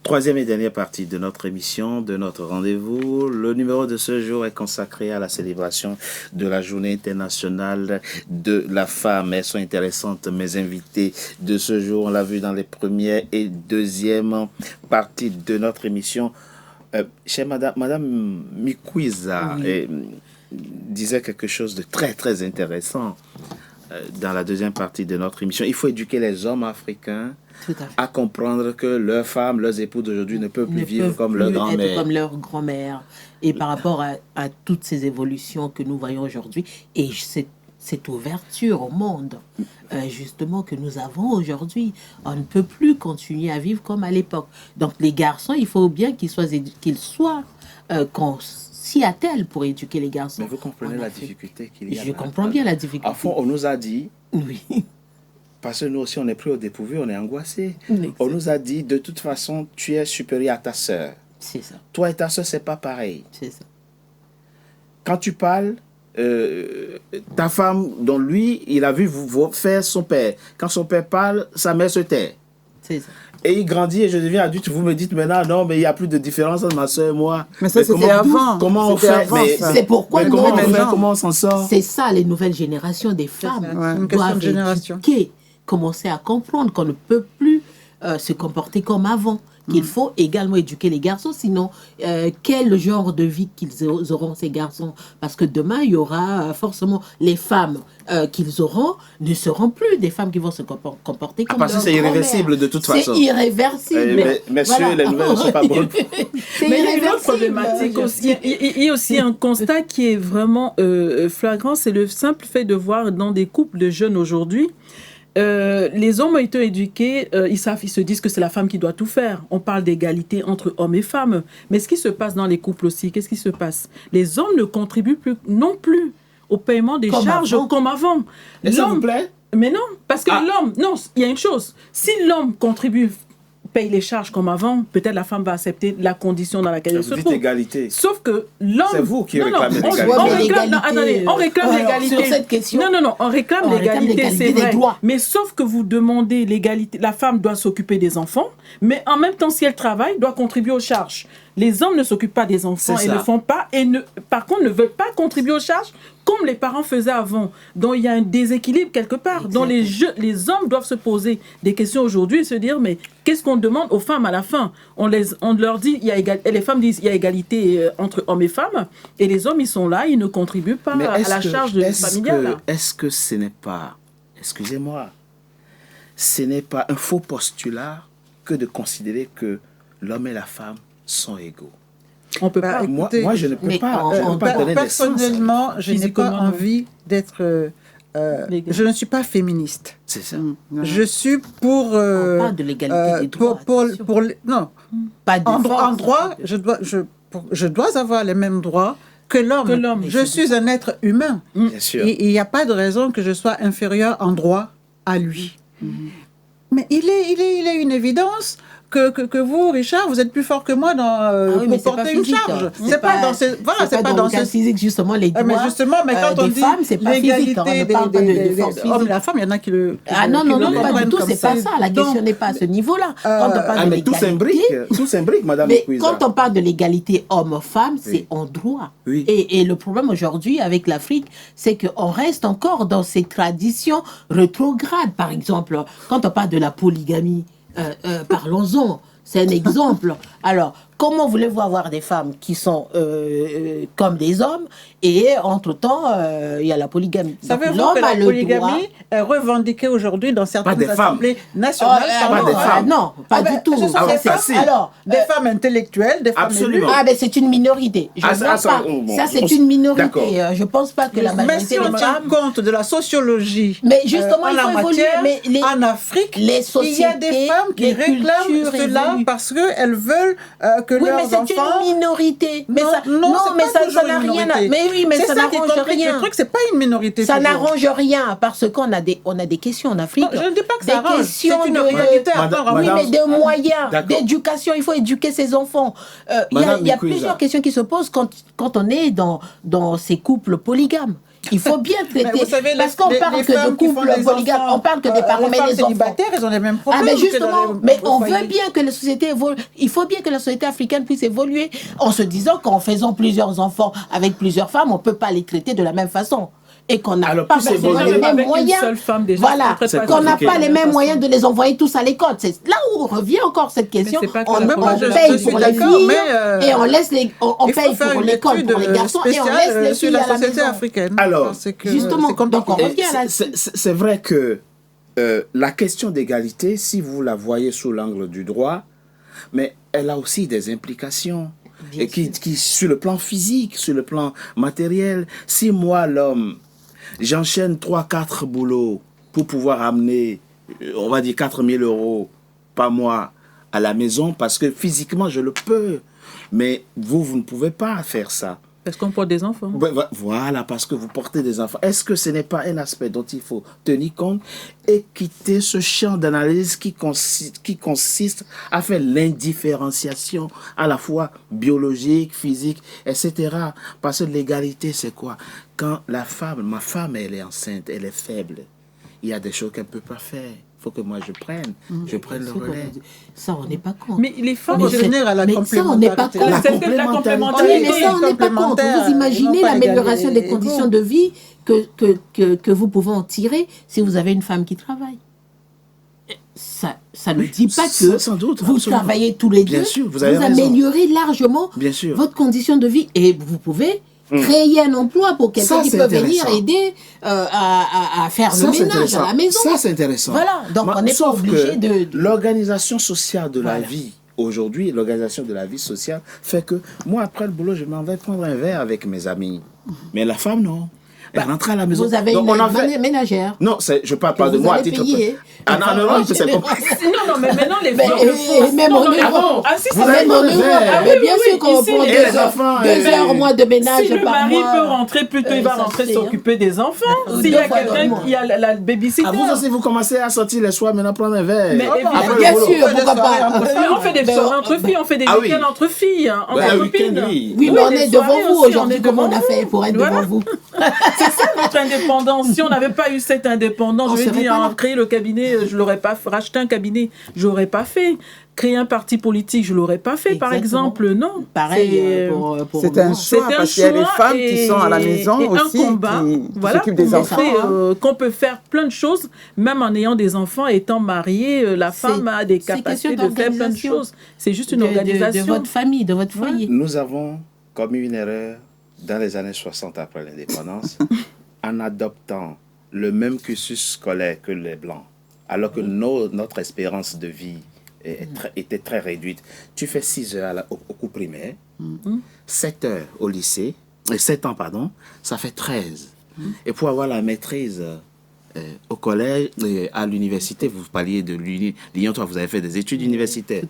Troisième et dernière partie de notre émission, de notre rendez-vous. Le numéro de ce jour est consacré à la célébration de la Journée internationale de la femme. Elles sont intéressantes, mes invités de ce jour. On l'a vu dans les premières et deuxièmes parties de notre émission. Chère Madame Mikouiza disait quelque chose de très, très intéressant dans la deuxième partie de notre émission. Il faut éduquer les hommes africains à comprendre que leurs femmes, leurs époux d'aujourd'hui ne peuvent plus vivre comme leur grand-mère. Comme leur grand-mère. Et par rapport à toutes ces évolutions que nous voyons aujourd'hui, et cette ouverture au monde, justement, que nous avons aujourd'hui, on ne peut plus continuer à vivre comme à l'époque. Donc les garçons, il faut bien qu'ils soient qu'on s'y attelle pour éduquer les garçons. Mais vous comprenez la difficulté qu'il y a. Je comprends bien la difficulté. À fond, on nous a dit... Oui. Parce que nous aussi, on est pris au dépourvu, on est angoissé. On nous a dit, de toute façon, tu es supérieur à ta sœur. C'est ça. Toi et ta sœur, c'est pas pareil. C'est ça. Quand tu parles, ta femme, dont lui, il a vu vous faire son père. Quand son père parle, sa mère se tait. C'est ça. Et il grandit et je deviens adulte. Vous me dites maintenant, non, mais il n'y a plus de différence entre ma soeur et moi. Mais ça, c'était avant. Comment on fait? C'est pourquoi comment on s'en sort? C'est ça, les nouvelles générations des femmes doivent éduquer, commencer à comprendre qu'on ne peut plus se comporter comme avant. Qu'il faut également éduquer les garçons, sinon quel genre de vie qu'ils auront ces garçons? Parce que demain, il y aura forcément les femmes qu'ils auront ne seront plus des femmes qui vont se comporter comme parce que c'est irréversible de toute façon. C'est irréversible. Mais messieurs, les nouvelles ne sont pas bonnes. Mais il y a une autre problématique aussi. Il y a aussi un constat qui est vraiment flagrant, c'est le simple fait de voir dans des couples de jeunes aujourd'hui, les hommes ont été éduqués, ils se disent que c'est la femme qui doit tout faire. On parle d'égalité entre hommes et femmes. Mais ce qui se passe dans les couples aussi, qu'est-ce qui se passe? Les hommes ne contribuent non plus au paiement des charges comme avant. S'il vous plaît? Mais non, parce que l'homme... Non, il y a une chose. Si l'homme paye les charges comme avant, peut-être la femme va accepter la condition dans laquelle elle se trouve. Égalité. Sauf que l'homme... C'est vous qui réclamez l'égalité. On réclame l'égalité. Sur cette question, non, on réclame l'égalité, c'est vrai. Mais sauf que vous demandez l'égalité, la femme doit s'occuper des enfants, mais en même temps, si elle travaille, doit contribuer aux charges. Les hommes ne s'occupent pas des enfants et ne font pas, par contre, ne veulent pas contribuer aux charges comme les parents faisaient avant. Donc, il y a un déséquilibre quelque part. Donc, les hommes doivent se poser des questions aujourd'hui et se dire, mais qu'est-ce qu'on demande aux femmes à la fin? On leur dit, les femmes disent, il y a égalité entre hommes et femmes, et les hommes, ils sont là, ils ne contribuent pas à la charge familiale. Est-ce que ce n'est pas, excusez-moi, ce n'est pas un faux postulat que de considérer que l'homme et la femme sont égaux? On peut pas. Écoutez, moi, je ne peux pas. Personnellement, je n'ai pas envie d'être. Je ne suis pas féministe. C'est ça. Je suis pour. On parle de l'égalité des droits. Non. Pas de en droit, je dois avoir les mêmes droits que l'homme. Je suis un être humain. Bien sûr. Et il n'y a pas de raison que je sois inférieure en droit à lui. Mais il est une évidence que vous, Richard, vous êtes plus fort que moi pour porter une charge. C'est pas dans ce physique, justement, les droits. Mais quand on dit femmes, c'est pas physique. Des hommes et la femme, il y en a qui le. Non, pas du tout, c'est pas ça. La question n'est pas à ce niveau-là. Quand on parle de l'égalité. Tout s'imbrique, madame. Mais quand on parle de l'égalité homme-femme, c'est en droit. Oui. Et le problème aujourd'hui avec l'Afrique, c'est qu'on reste encore dans ces traditions rétrogrades. Par exemple, quand on parle de la polygamie, parlons-en, c'est un exemple. Alors, comment voulez-vous avoir des femmes qui sont comme des hommes et entre-temps, il y a la polygamie. Savez-vous que la polygamie est revendiquée aujourd'hui dans certaines assemblées nationales? Pas des femmes. Non, pas du tout. Alors, des femmes intellectuelles, des femmes élues. Mais c'est une minorité. Ça, c'est une minorité. Je ne pense pas que la majorité des femmes... Mais si on tient compte de la sociologie mais justement, il faut évoluer. Mais en Afrique, il y a des femmes qui réclament cela parce qu'elles veulent que leurs enfants... Oui, mais c'est une minorité. Mais ça n'a rien à... Mais oui, mais ça n'arrange rien. Le truc, c'est pas une minorité. Ça n'arrange rien parce qu'on a des questions en Afrique. Je ne dis pas que ça arrange. C'est une réalité. Oui, mais des moyens d'éducation. Il faut éduquer ses enfants. Il y a plusieurs questions qui se posent quand on est dans ces couples polygames. Il faut bien traiter. Savez, parce qu'on parle que de couples polygames, on parle que des parents, mais les enfants. Ils ont les mêmes problèmes. Mais justement, mais on veut bien que la société évolue. Il faut bien que la société africaine puisse évoluer en se disant qu'en faisant plusieurs enfants avec plusieurs femmes, on ne peut pas les traiter de la même façon. Et qu'on n'a pas les mêmes moyens. Voilà, qu'on n'a pas les mêmes moyens de les envoyer tous à l'école. C'est là où revient encore cette question. On paye pour les filles et on laisse on paye pour l'école pour les garçons et on laisse les filles à la maison. Africaine. Alors, justement, donc on revient là. C'est vrai que la question d'égalité, si vous la voyez sous l'angle du droit, mais elle a aussi des implications. Et qui sur le plan physique, sur le plan matériel, si moi l'homme j'enchaîne 3-4 boulots pour pouvoir amener, on va dire 4 000 € par mois à la maison parce que physiquement je le peux. Mais vous ne pouvez pas faire ça. Parce qu'on porte des enfants. Voilà, parce que vous portez des enfants. Est-ce que ce n'est pas un aspect dont il faut tenir compte et quitter ce champ d'analyse qui consiste à faire l'indifférenciation à la fois biologique, physique, etc. Parce que l'égalité, c'est quoi? Quand ma femme, elle est enceinte, elle est faible, il y a des choses qu'elle ne peut pas faire. Il faut que moi je prenne le relais. Ça, on n'est pas contre. Mais les femmes, on génère à la complémentarité. Ça, on n'est pas contre. La complémentarité. Oui, mais ça, on n'est pas contre. Vous imaginez l'amélioration des conditions de vie que vous pouvez en tirer si vous avez une femme qui travaille. Ça ne dit pas que sans doute, vous travaillez tous les deux. Sûr, vous améliorez largement votre condition de vie et vous pouvez créer un emploi pour quelqu'un qui peut venir aider à faire le ménage à la maison. Ça, c'est intéressant. Voilà, donc on n'est pas obligé de... L'organisation sociale de la vie, aujourd'hui, l'organisation de la vie sociale fait que moi, après le boulot, je m'en vais prendre un verre avec mes amis. Mais la femme, non. Elle rentre à la maison. Vous avez une ménagère. Non, je ne parle pas de moi à titre... Non, c'est pas... Non, mais maintenant, les femmes le font. Même en Europe. Mais bien sûr qu'on prend 2 heures au mois de ménage par mois. Si le mari peut rentrer plus tôt, il va rentrer s'occuper des enfants. S'il y a quelqu'un qui a la babysitter. Vous aussi, vous commencez à sortir les soirs, maintenant prendre un verre. Bien sûr, pourquoi pas. On fait des soirées entre filles, on fait des week-ends entre filles, entre copines. Oui, mais on est devant vous aujourd'hui. Comment on a fait pour être devant vous? C'est ça notre indépendance. Si on n'avait pas eu cette indépendance, je veux dire, créer le cabinet, je ne l'aurais pas fait. Racheter un cabinet, je l'aurais pas fait. Créer un parti politique, je ne l'aurais pas fait, par exemple. Non. Pareil pour c'est un choix, parce qu'il y a des femmes qui sont à la maison aussi, qui s'occupent des enfants. Qu'on peut faire plein de choses, même en ayant des enfants, étant mariée, la femme a des capacités de faire plein de choses. C'est juste une organisation. De votre famille, de votre foyer. Nous avons commis une erreur dans les années 60 après l'indépendance, en adoptant le même cursus scolaire que les Blancs, alors que notre espérance de vie était très réduite. Tu fais 6 heures au cours primaire, 7 heures au lycée, 7 ans, pardon, ça fait 13. Et pour avoir la maîtrise au collège, à l'université, vous parliez de Lyon, toi, vous avez fait des études universitaires.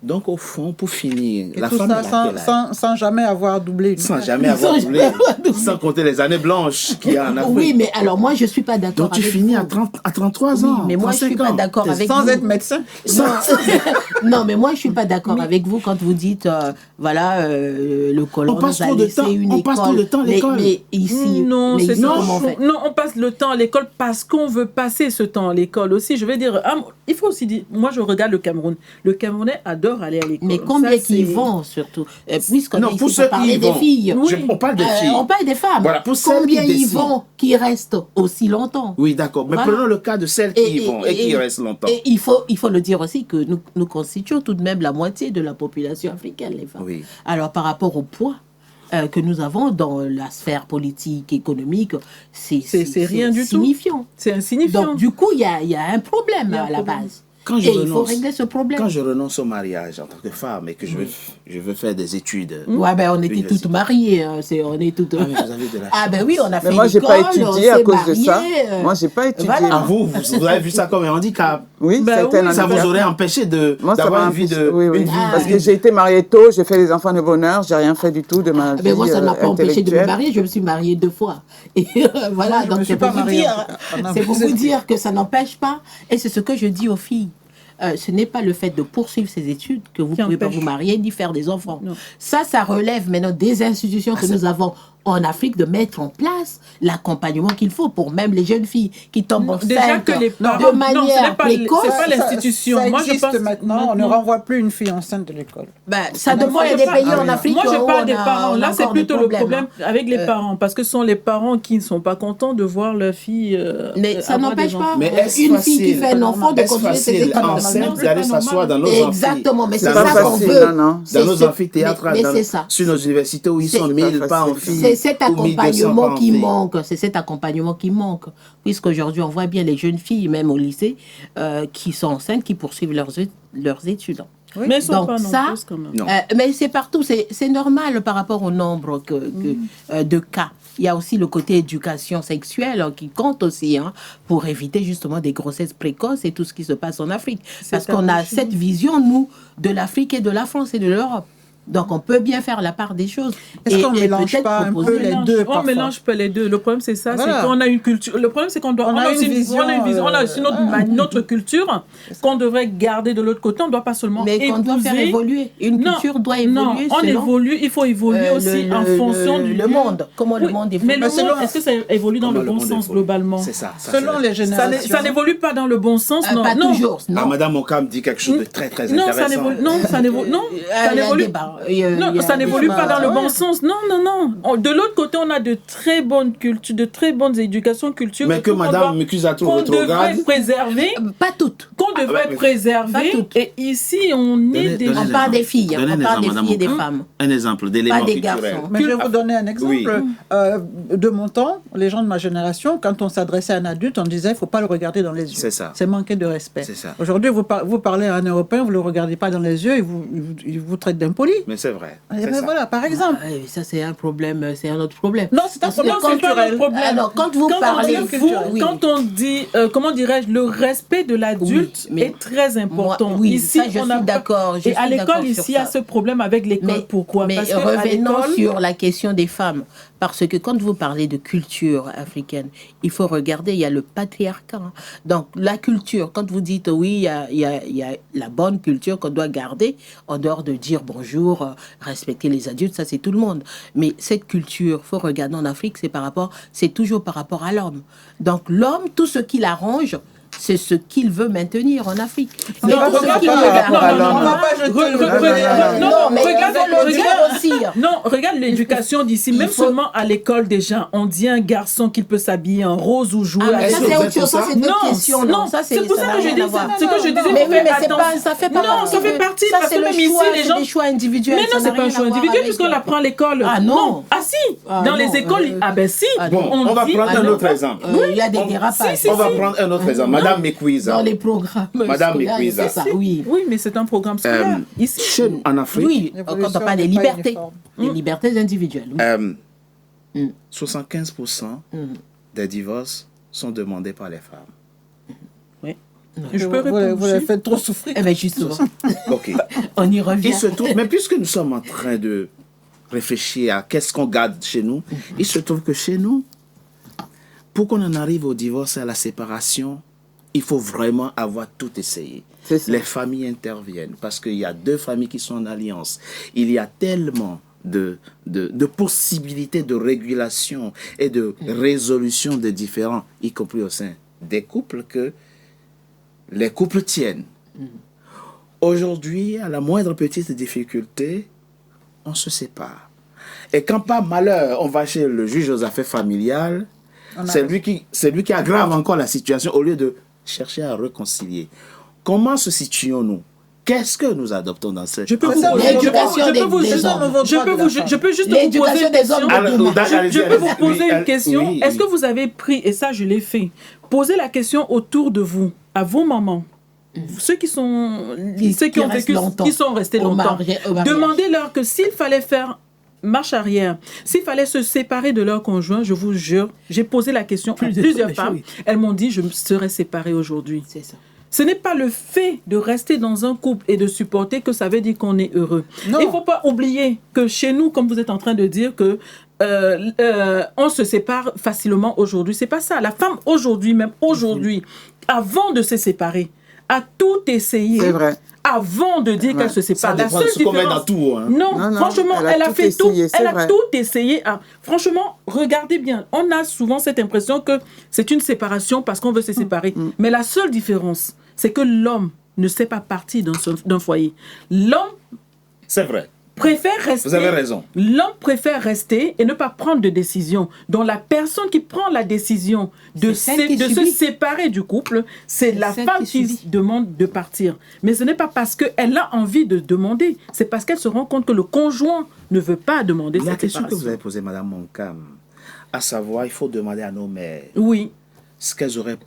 Donc, au fond, pour finir, et la tout femme ça sans jamais avoir doublé. Sans jamais avoir doublé. Sans compter les années blanches qu'il y a en Afrique. Oui, mais alors moi, je ne suis pas d'accord avec vous. Donc, tu finis à 33 ans. Oui, mais moi, je ne suis pas d'accord avec vous. Sans être médecin. Non, mais moi, je ne suis pas d'accord avec vous quand vous dites, voilà, le colon nous a laissé une école. On passe tout le temps à l'école. Mais ici, non, on passe le temps à l'école parce qu'on veut passer ce temps à l'école aussi. Je veux dire, il faut aussi dire, moi, je regarde le Cameroun. Le Camerounais adore aller à l'école. Mais combien qui y vont, surtout puisqu'on non, pour ceux qui des filles. Oui. On parle des filles. On parle des femmes. Voilà, pour combien y vont qui restent aussi longtemps? Oui, d'accord. Mais prenons le cas de celles qui y vont et qui restent longtemps. Et il faut le dire aussi que nous constituons tout de même la moitié de la population africaine, les femmes. Oui. Alors, par rapport au poids que nous avons dans la sphère politique, économique, c'est rien du signifiant. Tout. C'est insignifiant. Donc, du coup, il y a un problème à la base. Il faut régler ce problème. Quand je renonce au mariage en tant que femme et que je veux faire des études. Ouais, ben on était toutes mariées. On est toutes... Ah, mais vous avez de la chance. Ah, ben oui, on a fait mais moi, l'école, j'ai pas étudié à cause de ça. Moi, j'ai pas étudié. Voilà. Ah, vous avez vu ça comme un handicap. Oui, ça vous aurait empêché d'avoir une vie de... Oui. Parce que j'ai été mariée tôt, j'ai fait les enfants de bonheur, j'ai rien fait du tout de ma vie mais moi, ça ne m'a pas empêché de me intellectuelle. marier. Je me suis mariée 2 fois. Et voilà, donc c'est pour vous dire que ça n'empêche pas. Et c'est ce que je dis aux filles. Ce n'est pas le fait de poursuivre ses études que vous ne pouvez pas vous marier ni faire des enfants. Non. Ça relève maintenant des institutions que nous avons en Afrique de mettre en place l'accompagnement qu'il faut pour même les jeunes filles qui tombent enceintes de manière précoce. C'est pas l'institution. Ça existe maintenant. On ne renvoie plus une fille enceinte de l'école. Ça demande des pays en Afrique. Moi, je parle des parents. Là, c'est plutôt le problème avec les parents, parce que ce sont les parents qui ne sont pas contents de voir leur fille. Mais ça n'empêche pas une fille qui fait un enfant de continuer ses études. Enceinte d'aller s'asseoir dans nos Exactement, mais c'est ça qu'on veut. Dans nos amphithéâtres, sur nos universités où ils sont 1000 pas en filles. C'est cet accompagnement qui manque. C'est cet accompagnement qui manque. Puisqu'aujourd'hui, on voit bien les jeunes filles, même au lycée, qui sont enceintes, qui poursuivent leurs études. Oui. Mais donc ça, mais c'est partout. C'est normal par rapport au nombre de cas. Il y a aussi le côté éducation sexuelle qui compte aussi pour éviter justement des grossesses précoces et tout ce qui se passe en Afrique. Parce qu'on a cette vision, nous, de l'Afrique et de la France et de l'Europe. Donc, on peut bien faire la part des choses. Est-ce qu'on ne mélange pas un peu les deux? On ne mélange pas les deux. Le problème, c'est ça. C'est qu'on a une culture. Le problème, c'est qu'on doit. On a une vision. On a aussi notre culture qu'on devrait garder de l'autre côté. On ne doit pas seulement épouser. Mais qu'on doit faire évoluer. Une culture doit évoluer. Non, on évolue. Il faut évoluer aussi en fonction du monde. Comment le monde évolue. Mais le monde, est-ce que ça évolue dans le bon sens globalement? C'est ça. Selon les générations. Ça n'évolue pas dans le bon sens. Non. Pas toujours. Madame Okam dit quelque chose de très, très intéressant. Non, ça n'évolue pas. Non, ça n'évolue pas dans le bon sens. Non. De l'autre côté, on a de très bonnes cultures, de très bonnes éducations culturelles. Mais que Madame Mekusato retrograde. Qu'on devrait préserver. Pas toutes. Qu'on devrait préserver. Et ici, on est des... On parle des filles. On parle des filles et des femmes. Un exemple d'élément culturel. Pas des garçons. Mais je vais vous donner un exemple. De mon temps, les gens de ma génération, quand on s'adressait à un adulte, on disait, il ne faut pas le regarder dans les yeux. C'est ça. C'est manquer de respect. C'est ça. Aujourd'hui, vous parlez à un Européen, vous ne le regardez pas dans les yeux, il vous traite d'impoli. Mais c'est vrai. Voilà, par exemple. Ça, c'est un problème, c'est un autre problème. Non, c'est un problème culturel. Alors, quand vous parlez... Quand on dit, comment dirais-je, le respect de l'adulte est très important. Ici, ça, je suis d'accord. Et à l'école, ici, il y a ce problème avec l'école. Pourquoi? Mais revenons sur la question des femmes. Parce que quand vous parlez de culture africaine, il faut regarder, il y a le patriarcat. Donc, la culture, quand vous dites, oui, il y a la bonne culture qu'on doit garder, en dehors de dire bonjour, respecter les adultes, ça c'est tout le monde. Mais cette culture, il faut regarder en Afrique, c'est toujours par rapport à l'homme. Donc, l'homme, tout ce qu'il arrange, c'est ce qu'il veut maintenir en Afrique. Mais regarde l'éducation d'ici. Même seulement à l'école déjà, on dit à un garçon qu'il peut s'habiller en rose ou jouer. Ça c'est autre chose, ça c'est une autre question. Non, c'est pour ça que je dis ça. Ce que je disais, mais ça fait pas. Non, ça fait partie parce que même ici les gens. C'est des choix individuels. Mais non, c'est pas un choix individuel puisqu'on l'apprend à l'école. Ah non. Ah si. Dans les écoles, ah ben si. Bon, on va prendre un autre exemple. Il y a des dérapages. On va prendre un autre exemple. Madame Mekwiza. Dans les programmes. Madame Mekwiza. Oui, mais c'est un programme scolaire. Ici, en Afrique. Oui, quand on parle des libertés. Des libertés individuelles. 75% des divorces sont demandés par les femmes. Oui. Je peux répondre. Vous l'avez fait trop souffrir. Eh bien, justement. Ok. On y revient. Il se trouve, mais puisque nous sommes en train de réfléchir à qu'est-ce qu'on garde chez nous, il se trouve que chez nous, pour qu'on en arrive au divorce et à la séparation, il faut vraiment avoir tout essayé. Les familles interviennent parce qu'il y a deux familles qui sont en alliance. Il y a tellement de possibilités de régulation et de résolution des différends, y compris au sein des couples, que les couples tiennent. Aujourd'hui, à la moindre petite difficulté, on se sépare. Et quand par malheur, on va chez le juge aux affaires familiales, c'est lui qui aggrave encore la situation au lieu de chercher à réconcilier. Comment se situons-nous? Qu'est-ce que nous adoptons dans cette... Je peux juste vous poser une question. Est-ce que vous avez pris, et ça je l'ai fait, poser la question autour de vous, à vos mamans, ceux qui ont vécu, qui sont restés longtemps, demandez-leur que s'il fallait faire marche arrière, s'il fallait se séparer de leur conjoint, je vous jure, j'ai posé la question à plusieurs femmes, elles m'ont dit je me serais séparée aujourd'hui. C'est ça. Ce n'est pas le fait de rester dans un couple et de supporter que ça veut dire qu'on est heureux. Non. Il ne faut pas oublier que chez nous, comme vous êtes en train de dire, que on se sépare facilement aujourd'hui. C'est pas ça. La femme aujourd'hui, même aujourd'hui, avant de se séparer, a tout essayé. C'est vrai. Avant de dire qu'elle se sépare. La seule différence... dans tout, hein. Non, franchement, elle a fait tout. Elle a tout essayé. Franchement, regardez bien. On a souvent cette impression que c'est une séparation parce qu'on veut se séparer. Mais la seule différence, c'est que l'homme ne sait pas partir d'un foyer. L'homme... C'est vrai. Préfère rester. Vous avez raison. L'homme préfère rester et ne pas prendre de décision. Donc la personne qui prend la décision de se séparer du couple, c'est la femme qui demande de partir. Mais ce n'est pas parce qu'elle a envie de demander, c'est parce qu'elle se rend compte que le conjoint ne veut pas demander cette séparation. La question que vous avez posée, Madame Moncam, à savoir, il faut demander à nos mères ce qu'elles auraient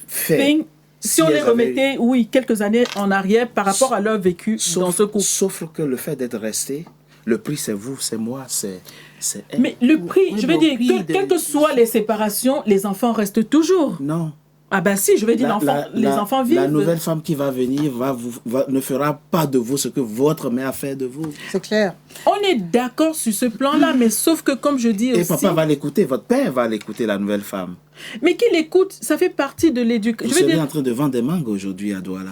fait. Si on les remettait, quelques années en arrière par rapport à leur vécu dans ce couple. Sauf que le fait d'être resté, le prix c'est vous, c'est moi, c'est elle. Mais le prix, je veux dire, quelles que soient les séparations, les enfants restent toujours. Non. Ah ben si, je veux dire, les enfants vivent. La nouvelle femme qui va venir ne fera pas de vous ce que votre mère a fait de vous. C'est clair. On est d'accord sur ce plan-là, mais sauf que comme je dis aussi... Et papa va l'écouter, votre père va l'écouter, la nouvelle femme. Mais qu'il écoute, ça fait partie de l'éducation. Vous serez en train de vendre des mangues aujourd'hui à Douala.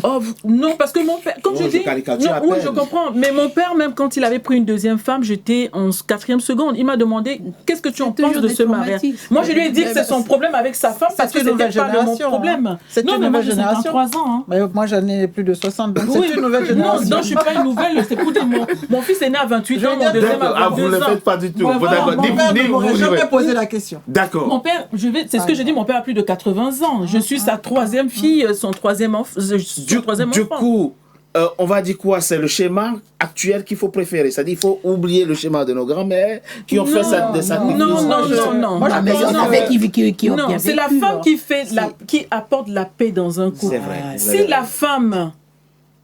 Oh, non, parce que mon père, comme je dis, oui, je comprends, mais mon père, même quand il avait pris une deuxième femme, j'étais en 4e seconde, il m'a demandé, qu'est-ce que tu en penses de ce mariage? Moi, je lui ai dit que c'est son problème avec sa femme, parce que c'était pas de mon problème. C'est une nouvelle génération. Moi, j'ai 53 ans. Hein. Moi, j'en ai plus de 60, donc c'est une nouvelle génération. Non, je suis pas une nouvelle, c'est pour dire, mon fils est né à 28 ans, mon deuxième à 22 ans. Vous ne le faites pas du tout. Mon père ne m'aurait jamais posé la question. D'accord. Mon père, c'est ce que je dis, mon père a plus de 80 ans. Je suis sa 3e fille, son 3e enfant. Du coup, on va dire quoi? C'est le schéma actuel qu'il faut préférer. C'est-à-dire qu'il faut oublier le schéma de nos grands-mères qui ont fait des sacrifices. Non. Moi, c'est la femme qui apporte la paix dans un couple. C'est vrai. Si la femme...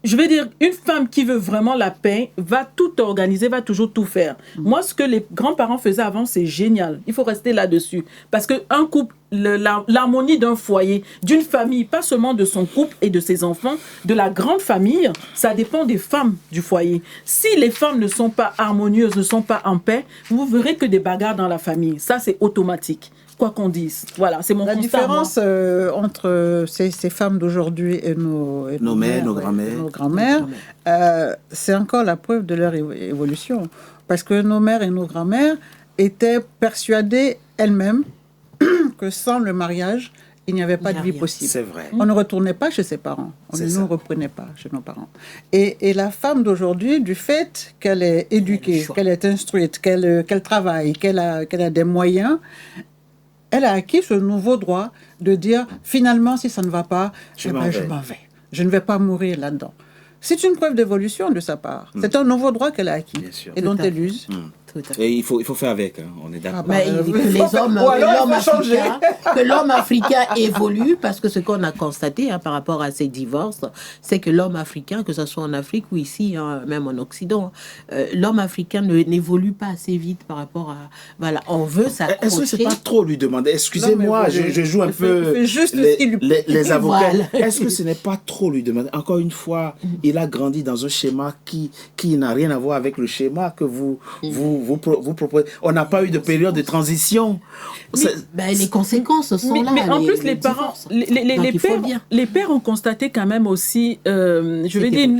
Je veux dire, une femme qui veut vraiment la paix va tout organiser, va toujours tout faire. Moi, ce que les grands-parents faisaient avant, c'est génial. Il faut rester là-dessus. Parce qu'un couple, l'harmonie d'un foyer, d'une famille, pas seulement de son couple et de ses enfants, de la grande famille, ça dépend des femmes du foyer. Si les femmes ne sont pas harmonieuses, ne sont pas en paix, vous verrez que des bagarres dans la famille. Ça, c'est automatique. Quoi qu'on dise. Voilà, c'est mon constat. La différence entre ces femmes d'aujourd'hui et nos mères, nos grands-mères, c'est encore la preuve de leur évolution. Parce que nos mères et nos grands-mères étaient persuadées elles-mêmes que sans le mariage, il n'y avait pas de vie possible. C'est vrai. On ne retournait pas chez ses parents. On ne nous reprenait pas chez nos parents. Et la femme d'aujourd'hui, du fait qu'elle est éduquée, qu'elle est instruite, qu'elle travaille, qu'elle a des moyens, elle a acquis ce nouveau droit de dire, finalement, si ça ne va pas, je m'en vais. Je ne vais pas mourir là-dedans. C'est une preuve d'évolution de sa part. C'est un nouveau droit qu'elle a acquis et dont elle use. Et il faut faire avec, hein. On est d'accord. Que l'homme africain évolue, parce que ce qu'on a constaté par rapport à ces divorces, c'est que l'homme africain, que ce soit en Afrique ou ici, même en Occident, l'homme africain n'évolue pas assez vite par rapport à... Voilà, on veut s'accrocher. Est-ce que c'est pas trop lui demander? Excusez-moi, je joue un peu les avocats. Voilà. Est-ce que ce n'est pas trop lui demander? Encore une fois, il a grandi dans un schéma qui n'a rien à voir avec le schéma que vous proposez. On n'a pas eu de période de transition. Les conséquences sont là. Mais en plus, les parents, les pères ont constaté quand même aussi, je vais dire,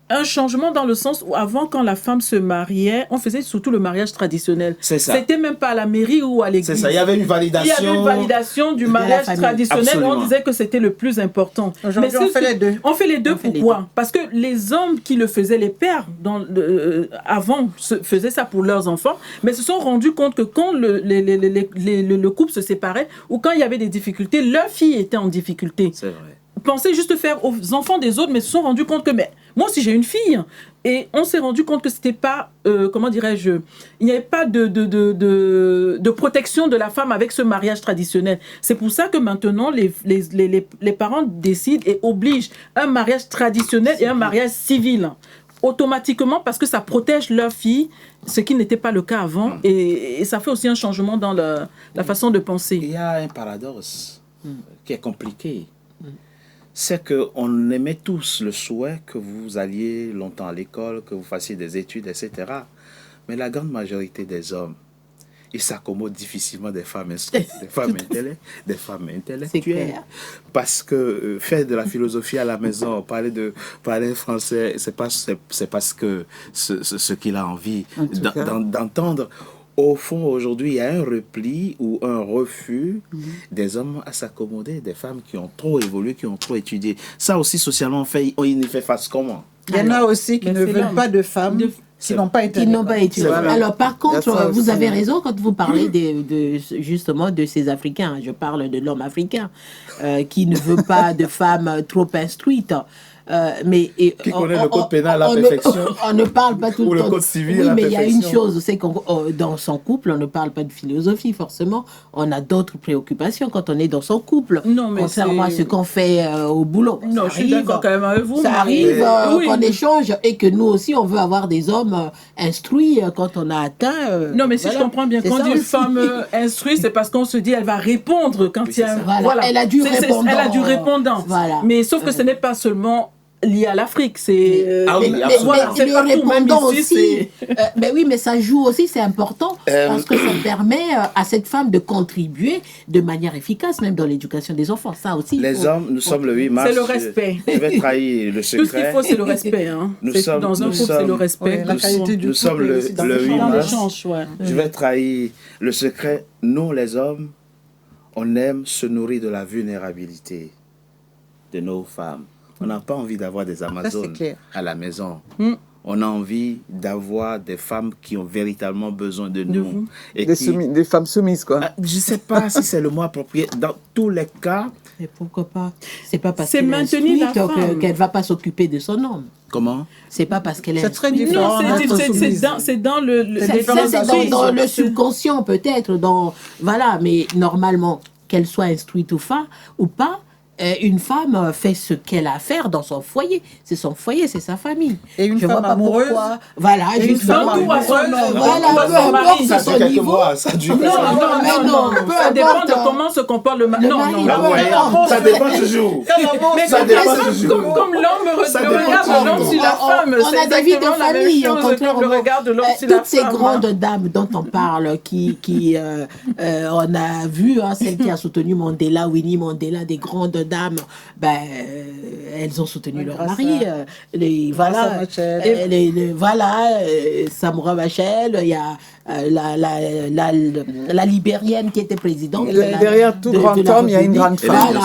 un changement dans le sens où avant, quand la femme se mariait, on faisait surtout le mariage traditionnel. C'est ça. C'était même pas à la mairie ou à l'église. C'est ça. Il y avait une validation. Il y avait une validation du mariage traditionnel. Absolument. On disait que c'était le plus important. Aujourd'hui, on fait les deux. On fait les deux. Pourquoi? Parce que les hommes qui le faisaient, les pères, avant, faisaient ça pour leurs enfants, mais se sont rendus compte que quand le couple se séparait ou quand il y avait des difficultés, leur fille était en difficulté. C'est vrai. Pensaient juste faire aux enfants des autres, mais se sont rendus compte que moi aussi j'ai une fille. Et on s'est rendu compte que c'était pas, comment dirais-je, il n'y avait pas de protection de la femme avec ce mariage traditionnel. C'est pour ça que maintenant les parents décident et obligent un mariage traditionnel et un mariage civil. Automatiquement, parce que ça protège leur fille, ce qui n'était pas le cas avant, et ça fait aussi un changement dans la façon de penser. Il y a un paradoxe qui est compliqué. C'est qu'on aimait tous le souhait que vous alliez longtemps à l'école, que vous fassiez des études, etc. Mais la grande majorité des hommes, ils s'accommodent difficilement des femmes instruites, des femmes intellectuelles. Parce que faire de la philosophie à la maison, parler français, c'est parce que ce qu'il a envie d'entendre. Au fond, aujourd'hui, il y a un repli ou un refus des hommes à s'accommoder, des femmes qui ont trop évolué, qui ont trop étudié. Ça aussi, socialement, il y fait face comment? Il y en a aussi qui ne veulent pas de femmes qui n'ont pas été étudiées. Alors, par contre, vous avez raison quand vous parlez justement de ces Africains. Je parle de l'homme africain qui ne veut pas de femmes trop instruites. Qui connaît le code pénal à la perfection. On ne parle pas tout le temps. Ou le code civil à la perfection. Mais il y a une chose, c'est que dans son couple, on ne parle pas de philosophie forcément. On a d'autres préoccupations quand on est dans son couple. Contrairement à ce qu'on fait au boulot. Non, je suis d'accord quand même avec vous. Ça arrive qu'on échange et que nous aussi, on veut avoir des hommes instruits quand on a atteint. Non, mais si je comprends bien, quand une femme instruite, c'est parce qu'on se dit elle va répondre quand il y a. Voilà. Elle a du répondant. Elle a du répondant. Voilà. Mais sauf que ce n'est pas seulement lié à l'Afrique, c'est le répondant aussi. Mais oui, mais ça joue aussi, c'est important parce que ça permet à cette femme de contribuer de manière efficace, même dans l'éducation des enfants. Ça aussi. Les hommes, nous sommes le 8 mars. C'est le respect. Je vais trahir le secret. Tout ce qu'il faut, c'est le respect. Dans un couple, c'est le respect. La qualité du couple. Nous sommes le 8 mars. Je vais trahir le secret. Nous, les hommes, on aime se nourrir de la vulnérabilité de nos femmes. On n'a pas envie d'avoir des Amazones à la maison. On a envie d'avoir des femmes qui ont véritablement besoin de nous. Et des femmes soumises, quoi. Je ne sais pas si c'est le mot approprié. Dans tous les cas... Et pourquoi pas? C'est pas parce qu'elle est instruite qu'elle ne va pas s'occuper de son homme. Comment? C'est pas parce qu'elle est... C'est très différent. C'est dans le subconscient peut-être. Voilà, mais normalement, qu'elle soit instruite ou pas, une femme fait ce qu'elle a à faire dans son foyer. C'est son foyer, c'est sa famille. Et une femme amoureuse. Voilà, une femme amoureuse. Voilà, peu importe son niveau. Non, ça dépend de comment se comporte le mari. Non, ça dépend toujours. Ça dépend toujours. Comme l'homme regarde l'homme sur la femme. On a des vies de famille. Le regard de l'homme sur la femme. Toutes ces grandes dames dont on parle, on a vu, celle qui a soutenu Mandela, Winnie Mandela, des grandes dames, elles ont soutenu leur mari. Samora Machel, il y a la Libérienne qui était présidente. Derrière tout grand homme, il y a une grande femme.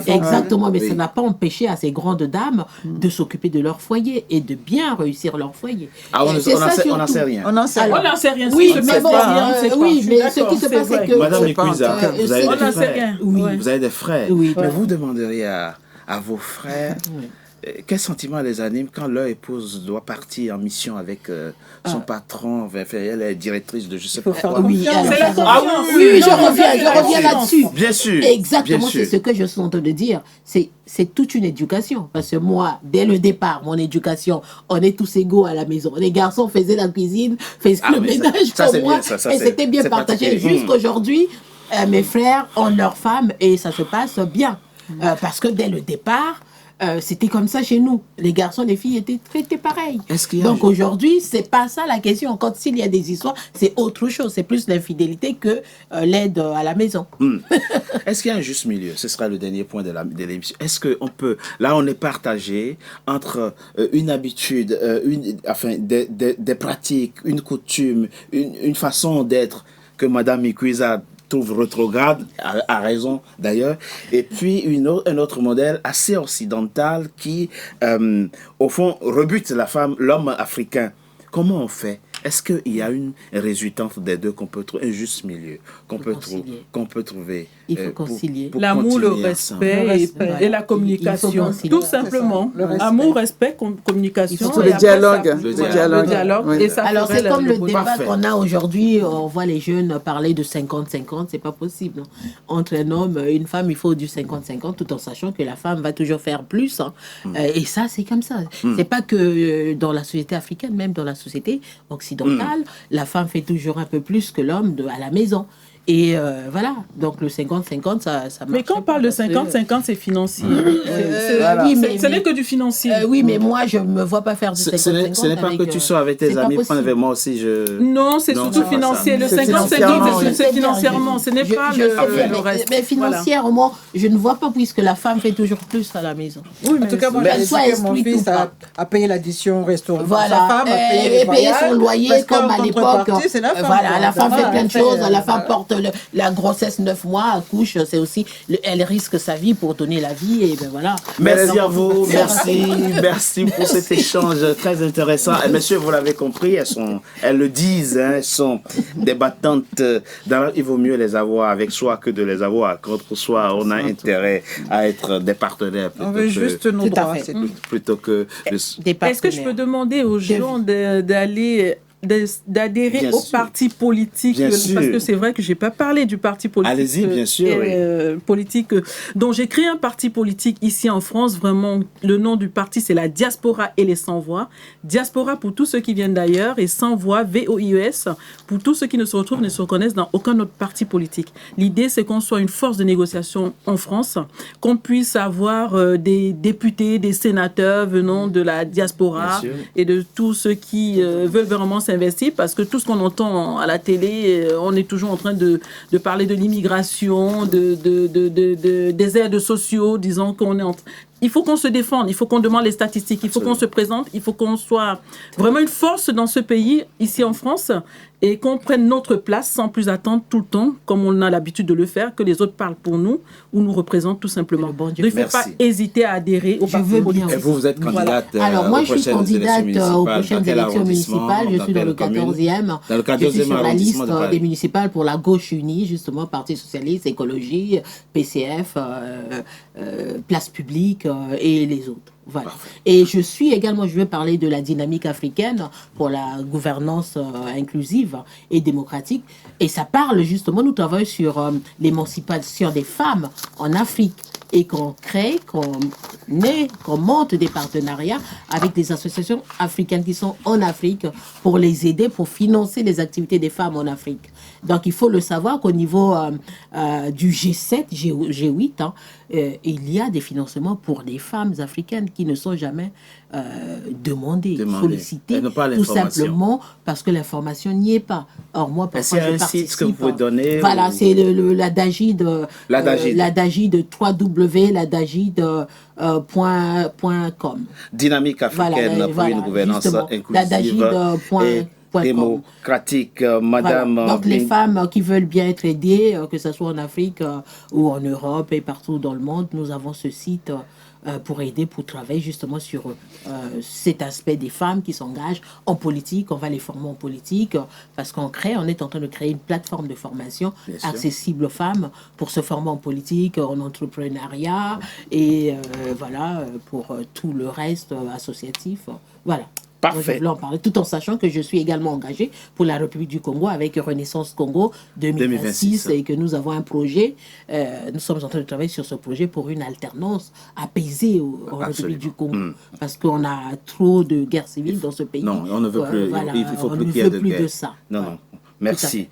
Exactement, mais ça n'a pas empêché à ces grandes dames de s'occuper de leur foyer et de bien réussir leur foyer. On n'en sait rien. On n'en sait rien. Oui, mais ce qui se passe, c'est que... Madame Ikuiza, vous avez des frères. Oui, mais vous demanderiez à vos frères quel sentiment les anime quand leur épouse doit partir en mission avec son patron, elle est directrice de je sais pas quoi. Oui, je reviens là-dessus. Bien sûr. Exactement, c'est ce que je suis en train de dire. C'est toute une éducation. Parce que moi, dès le départ, mon éducation, on est tous égaux à la maison. Les garçons faisaient la cuisine, faisaient le ménage pour moi. Et c'était bien partagé. Jusqu'aujourd'hui, mes frères ont leurs femmes et ça se passe bien. Parce que dès le départ, c'était comme ça chez nous. Les garçons, les filles étaient traités pareil. Donc aujourd'hui, c'est pas ça la question. Quand s'il y a des histoires, c'est autre chose. C'est plus l'infidélité que l'aide à la maison. Est-ce qu'il y a un juste milieu? Ce sera le dernier point de l'émission. Est-ce qu'on peut... Là, on est partagé entre une habitude, des pratiques, une coutume, une façon d'être que Madame Ikuiza trouve rétrograde, à raison d'ailleurs, et puis un autre modèle assez occidental qui, au fond, rebute l'homme africain. Comment on fait? Est-ce qu'il y a une résultante des deux qu'on peut trouver, un juste milieu qu'on peut trouver? Il faut concilier. L'amour, le respect et la communication. Tout simplement. Amour, respect, communication. Surtout le dialogue. Oui. Alors, c'est comme le débat qu'on a aujourd'hui. On voit les jeunes parler de 50-50. C'est pas possible. Entre un homme et une femme, il faut du 50-50, tout en sachant que la femme va toujours faire plus. Et ça, c'est comme ça. C'est pas que dans la société africaine, même dans la société occidentale, la femme fait toujours un peu plus que l'homme à la maison. Et voilà, donc le 50-50, ça marche. Mais quand on parle de 50-50, c'est financier. Oui, mais ce n'est que du financier. Oui, mais moi, je ne me vois pas faire du 50-50. Ce n'est pas que tu sors avec tes amis, prendre avec moi aussi. Non, c'est surtout financier. Le 50-50, c'est financièrement. Ce n'est pas le reste. Mais financièrement, je ne vois pas, puisque la femme fait toujours plus à la maison. Oui, en tout cas, moi, je sais que mon fils a payé l'addition au restaurant. Voilà. Sa femme a payé les voyages, son loyer, comme à l'époque. Voilà, la femme fait plein de choses. La femme porte la grossesse 9 mois, accouche, c'est aussi, elle risque sa vie pour donner la vie, et ben voilà. Merci à vous, merci pour cet échange très intéressant. Et messieurs, vous l'avez compris, elles le disent, elles sont débattantes. Il vaut mieux les avoir avec soi que de les avoir contre soi. On a intérêt à être des partenaires. On veut juste nos droits. Plutôt que Est-ce que je peux demander aux gens d'adhérer au parti politique, parce que c'est vrai que j'ai pas parlé du parti politique. Allez-y, bien sûr. Politique. Donc j'ai créé un parti politique ici en France. Vraiment, le nom du parti c'est la Diaspora et les Sans Voix. Diaspora pour tous ceux qui viennent d'ailleurs et Sans Voix, VOIES, pour tous ceux qui ne se retrouvent, ne se reconnaissent dans aucun autre parti politique. L'idée c'est qu'on soit une force de négociation en France, qu'on puisse avoir des députés, des sénateurs venant de la diaspora et de tous ceux qui veulent vraiment investir, parce que tout ce qu'on entend à la télé, on est toujours en train de parler de l'immigration, des aides sociaux, disant qu'on est il faut qu'on se défende, il faut qu'on demande les statistiques, il faut qu'on se présente, il faut qu'on soit vraiment une force dans ce pays, ici en France, et qu'on prenne notre place sans plus attendre tout le temps, comme on a l'habitude de le faire, que les autres parlent pour nous ou nous représentent tout simplement. Donc, il ne faut pas hésiter à adhérer au parti politique. Et vous êtes candidate Alors, moi, je suis candidate aux prochaines élections municipales. Je suis dans le 14e. Je suis sur la liste des municipales pour la gauche unie, justement, Parti socialiste, écologie, PCF, place publique et les autres. Voilà. Et je suis également, je vais parler de la dynamique africaine pour la gouvernance inclusive et démocratique. Et ça parle justement, nous travaillons sur l'émancipation des femmes en Afrique. Et qu'on crée, qu'on monte des partenariats avec des associations africaines qui sont en Afrique pour les aider, pour financer les activités des femmes en Afrique. Donc, il faut le savoir qu'au niveau du G7, G8, il y a des financements pour des femmes africaines qui ne sont jamais demandées, sollicitées, tout simplement parce que l'information n'y est pas. Or, moi, parfois, je participe. Que vous pouvez donner. Voilà, c'est l'adagide de www.ladagide.com. Dynamique africaine pour une gouvernance inclusive et démocratique. Madame. Donc, les femmes qui veulent bien être aidées, que ce soit en Afrique ou en Europe et partout dans le monde, nous avons ce site pour aider, pour travailler justement sur cet aspect des femmes qui s'engagent en politique. On va les former en politique parce on est en train de créer une plateforme de formation accessible aux femmes pour se former en politique, en entrepreneuriat et voilà, pour tout le reste associatif. Voilà. Parfait. Je voulais en parler, tout en sachant que je suis également engagée pour la République du Congo avec Renaissance Congo 2026 et que nous avons un projet. Nous sommes en train de travailler sur ce projet pour une alternance apaisée en République du Congo. Parce qu'on a trop de guerres civiles dans ce pays. Non, on ne veut plus. Voilà, il faut plus qu'il y ait de guerre. De ça. Non, non. Merci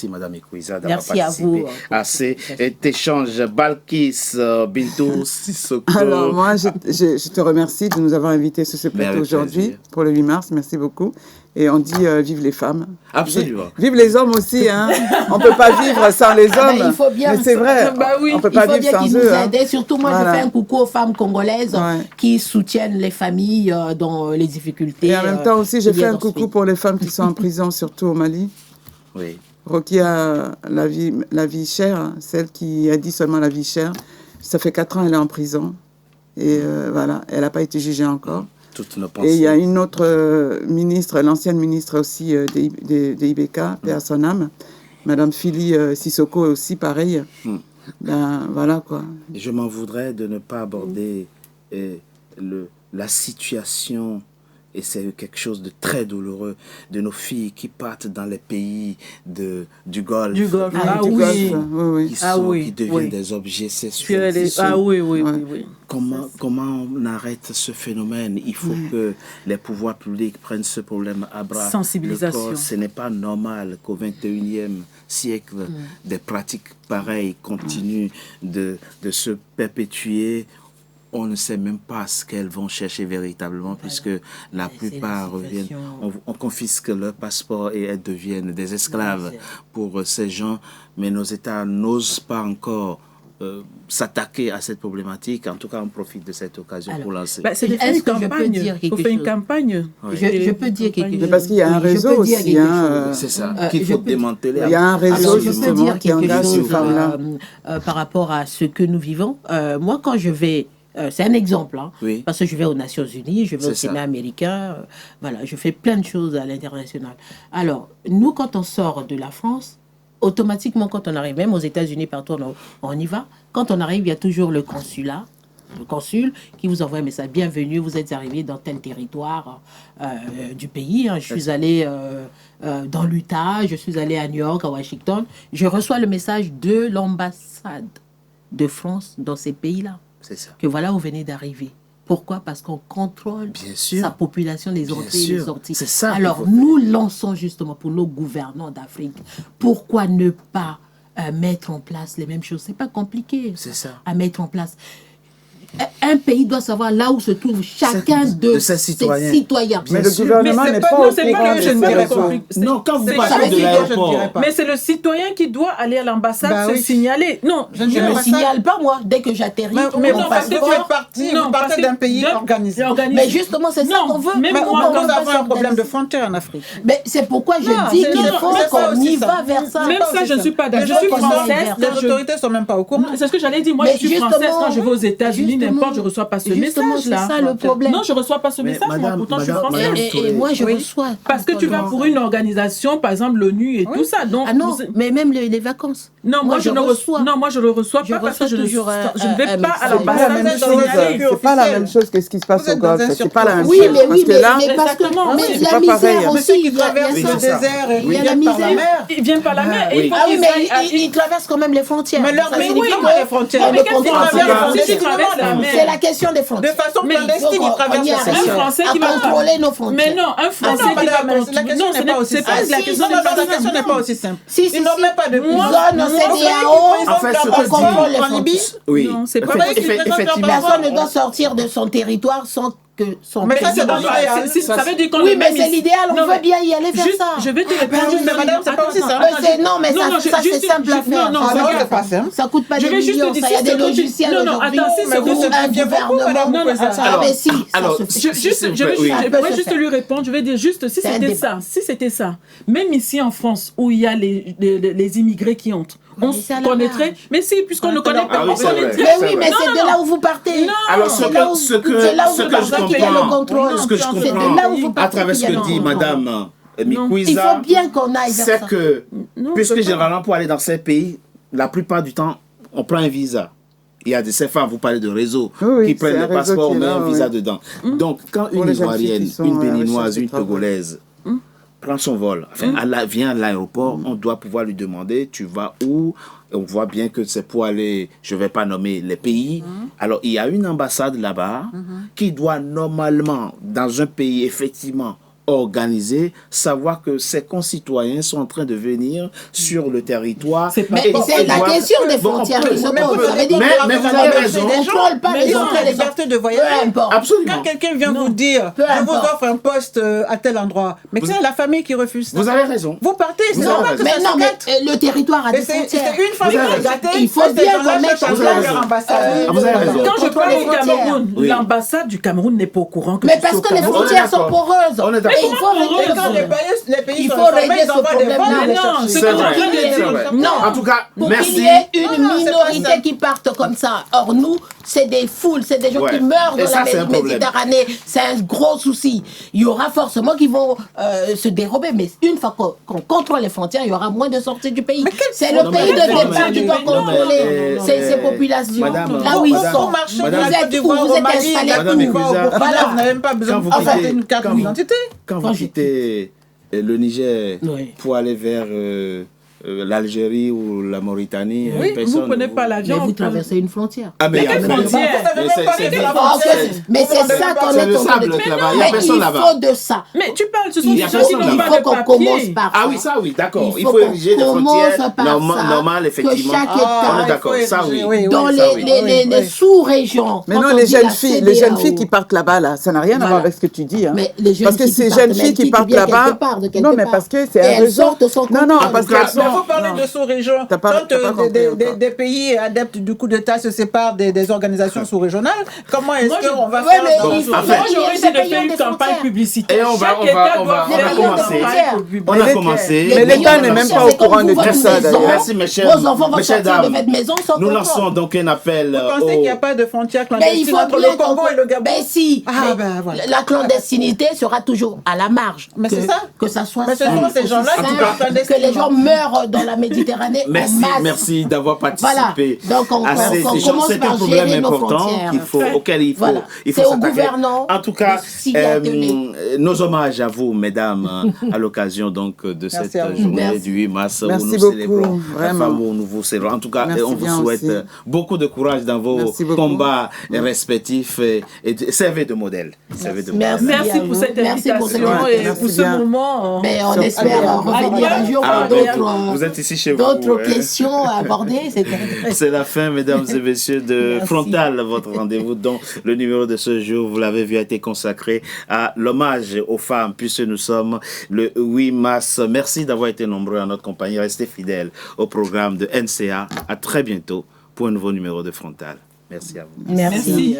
Madame Ekweza d'avoir participé à cet échange. Balkis Bintou Sissoko. Alors moi, je te remercie de nous avoir invités sur ce plateau aujourd'hui pour le 8 mars. Merci beaucoup. Et on dit vive les femmes. Absolument. Vive les hommes aussi. Hein. On ne peut pas vivre sans les hommes. Il faut bien. Mais c'est vrai. Oui. On ne peut pas vivre sans eux. Nous surtout moi, je fais un coucou aux femmes congolaises qui soutiennent les familles dans les difficultés. Et en même temps aussi, je fais un coucou pour les femmes qui sont en prison, surtout au Mali. Oui. Rokia, la vie chère, celle qui a dit seulement la vie chère, ça fait 4 ans elle est en prison. Et voilà, elle n'a pas été jugée encore. Toutes nos pensées. Et il y a une autre ministre, l'ancienne ministre aussi des IBK, paix à son âme, Madame Fili Sissoko aussi, pareil. Ben, voilà quoi. Je m'en voudrais de ne pas aborder la situation et c'est quelque chose de très douloureux, de nos filles qui partent dans les pays du Golfe. Du Golfe, qui deviennent des objets sexuels. Comment on arrête ce phénomène? Il faut que les pouvoirs publics prennent ce problème à bras. Sensibilisation. Ce n'est pas normal qu'au XXIe siècle, des pratiques pareilles continuent de se perpétuer. On ne sait même pas ce qu'elles vont chercher véritablement, puisque la plupart reviennent, on confisque leur passeport et elles deviennent des esclaves pour ces gens. Mais nos États n'osent pas encore s'attaquer à cette problématique. En tout cas, on profite de cette occasion pour lancer. C'est une campagne. Il faut faire une campagne. Je peux dire quelque chose. Parce qu'il y a un réseau aussi. C'est ça, qu'il faut démanteler. Il y a un réseau justement qui engage ces femmes-là. Par rapport à ce que nous vivons, moi, quand je vais... c'est un exemple, parce que je vais aux Nations Unies, je vais au Sénat américain, voilà, je fais plein de choses à l'international. Alors, nous, quand on sort de la France, automatiquement, quand on arrive, même aux États-Unis, partout, on y va. Quand on arrive, il y a toujours le consulat, le consul qui vous envoie un message. Bienvenue, vous êtes arrivé dans tel territoire du pays. Je suis allé dans l'Utah, je suis allé à New York, à Washington. Je reçois le message de l'ambassade de France dans ces pays-là. C'est ça. Que voilà, vous venez d'arriver. Pourquoi? Parce qu'on contrôle sa population, les entrées et les sorties. C'est ça. Alors, nous lançons justement pour nos gouvernants d'Afrique, pourquoi ne pas mettre en place les mêmes choses? C'est pas compliqué à mettre en place. Un pays doit savoir là où se trouve chacun de ses citoyens. Mais le gouvernement n'est pas au courant. Non, quand vous parlez de l'aéroport. Mais c'est le citoyen qui doit aller à l'ambassade se signaler. Non, je ne me signale pas, moi, dès que j'atterris. Mais vous partez d'un pays organisé. Mais justement, c'est ça qu'on veut. Mais nous avons un problème de frontière en Afrique. Mais c'est pourquoi je dis qu'il faut qu'on y va vers ça. Même ça, je ne suis pas d'accord. Je suis française. Les autorités ne sont même pas au courant. C'est ce que j'allais dire. Moi, je suis française. Quand je vais aux États-Unis, n'importe, je ne reçois pas ce message-là. C'est ça le problème. Non, je ne reçois pas ce message. Pourtant, je suis française. Et moi, je reçois. Parce que tu vas pour une organisation, par exemple l'ONU et tout ça. Ah non, mais même les vacances. Non, moi, je ne reçois. Non, moi, je ne le reçois pas parce que je ne vais pas à l'ambassade. C'est pas la même chose que ce qui se passe au Golfe. C'est pas la même chose. Oui, mais parce que la misère aussi, il traverse le désert et il y a la misère. Ils viennent par la mer. Ah oui, mais ils traversent quand même les frontières. Mais leur les frontières. C'est la question des frontières. De façon clandestine, ils traversent les frontières. À contrôler nos frontières. Mais non, un Français qui va contrôler. Non, la question n'est pas aussi simple. Ils n'ont même pas de zone CEDEAO. En fait, on contrôle les frontières. Oui, c'est pas effectivement. Personne ne doit sortir de son territoire sans que son mais ça, c'est dans l'idéal. Ça veut dire qu'on oui, mais c'est l'idéal, on veut bien y aller vers ça. Je vais te répondre. Mais madame, c'est pas aussi simple. Non, mais ça c'est simple à faire. Non, c'est pas simple. Ça coûte pas des millions, ça y a des logiciels aujourd'hui. Mais vous un gouvernement. Non, mais si. Alors, je vais juste lui répondre. Je vais dire juste, si c'était ça, même ici en France, où il y a les immigrés qui entrent, on connaîtrait. Mais si, puisqu'on ne connaît pas. Mais oui, mais c'est de là où vous partez. Alors, ce que je comprends, à travers ce que dit Madame Mikouiza, il faut bien qu'on aille vers ça. C'est que, puisque généralement pour aller dans ces pays, la plupart du temps, on prend un visa. Il y a ces femmes, vous parlez de réseau, qui prennent le passeport, on met un visa dedans. Donc, quand une Ivoirienne, une Béninoise, une Togolaise prend son vol, vient à l'aéroport, on doit pouvoir lui demander, tu vas où? On voit bien que c'est pour aller, je ne vais pas nommer les pays. Alors, il y a une ambassade là-bas qui doit normalement, dans un pays effectivement organisé, savoir que ses concitoyens sont en train de venir sur le territoire. Mais c'est la question des frontières qui se pose. Ça veut dire mais vous avez raison. On ne contrôle pas les entrées et les liberté de voyager. Absolument. Quand quelqu'un vient vous dire, je vous offre un poste à tel endroit, mais c'est la famille qui refuse ça. Vous avez raison. Vous partez, c'est normal que ça se gâte. Mais le territoire a des frontières. C'est une famille qui est gâtée. Il faut bien qu'on mette en place l'ambassade. Vous avez raison. Quand je parle du Cameroun, l'ambassade du Cameroun n'est pas au courant que mais parce que les frontières sont poreuses. il faut régler ce problème-là. C'est vrai. Non. En tout cas, merci. Qu'il y ait une minorité qui parte comme ça. Or, nous, c'est des foules, c'est des gens qui meurent dans la Méditerranée. C'est un gros souci. Il y aura forcément qui vont se dérober, mais une fois qu'on contrôle les frontières, il y aura moins de sorties du pays. C'est le pays de départ qui doit contrôler ces populations. Là où ils sont. Vous êtes installés où? Voilà, vous n'avez même pas besoin de faire une carte d'identité. Quand vous quittez le Niger pour aller vers l'Algérie ou la Mauritanie, vous ne prenez pas l'avion. Mais vous traversez une frontière. Ah, mais il y a une frontière. Mais c'est ça qu'on est en train de dire. Mais il faut de ça. Mais tu parles, ce sont des gens qui n'ont il pas faut de qu'on commence par ça. Ah oui, ça oui, d'accord. Il faut ériger des frontières normales, effectivement. Que chaque État, on est d'accord, ça oui. Dans les sous-régions. Mais non, les jeunes filles qui partent là-bas, là, ça n'a rien à voir avec ce que tu dis. Parce que ces jeunes filles qui partent là-bas, non, mais parce que c'est un réseau. Non, parce qu'elles sont. Vous parlez de sous-régions. Quand des pays adeptes du coup d'État se séparent des organisations sous-régionales, comment est-ce qu'on va faire j'aurais dit de faire une campagne publicitaire. Et on va commencé. Mais l'État n'est même pas au courant de tout ça, d'ailleurs. Merci, mes chers dames. Nous lançons donc un appel. Vous pensez qu'il n'y a pas de frontière clandestine entre le Congo et le Gabon? Ben si. La clandestinité sera toujours à la marge. Mais c'est ça. Que ça soit mais ce sont ces gens-là que les gens meurent dans la Méditerranée en masse. Merci d'avoir participé Donc à ces échanges. C'est un problème important auquel il faut s'attaquer. En tout cas, nos hommages à vous, mesdames, à l'occasion donc de cette journée du 8 mars où nous célébrons la femme, où nous vous célébrons. En tout cas, on vous souhaite beaucoup de courage dans vos combats respectifs et servez de modèle. Merci pour cette invitation et pour ce moment. Mais on espère revenir un jour pour vous êtes ici chez vous. D'autres questions à aborder. C'est la fin, mesdames et messieurs, de Frontal, votre rendez-vous dont le numéro de ce jour, vous l'avez vu, a été consacré à l'hommage aux femmes, puisque nous sommes le 8 mars. Merci d'avoir été nombreux à notre compagnie. Restez fidèles au programme de NCA. À très bientôt pour un nouveau numéro de Frontal. Merci à vous. Merci.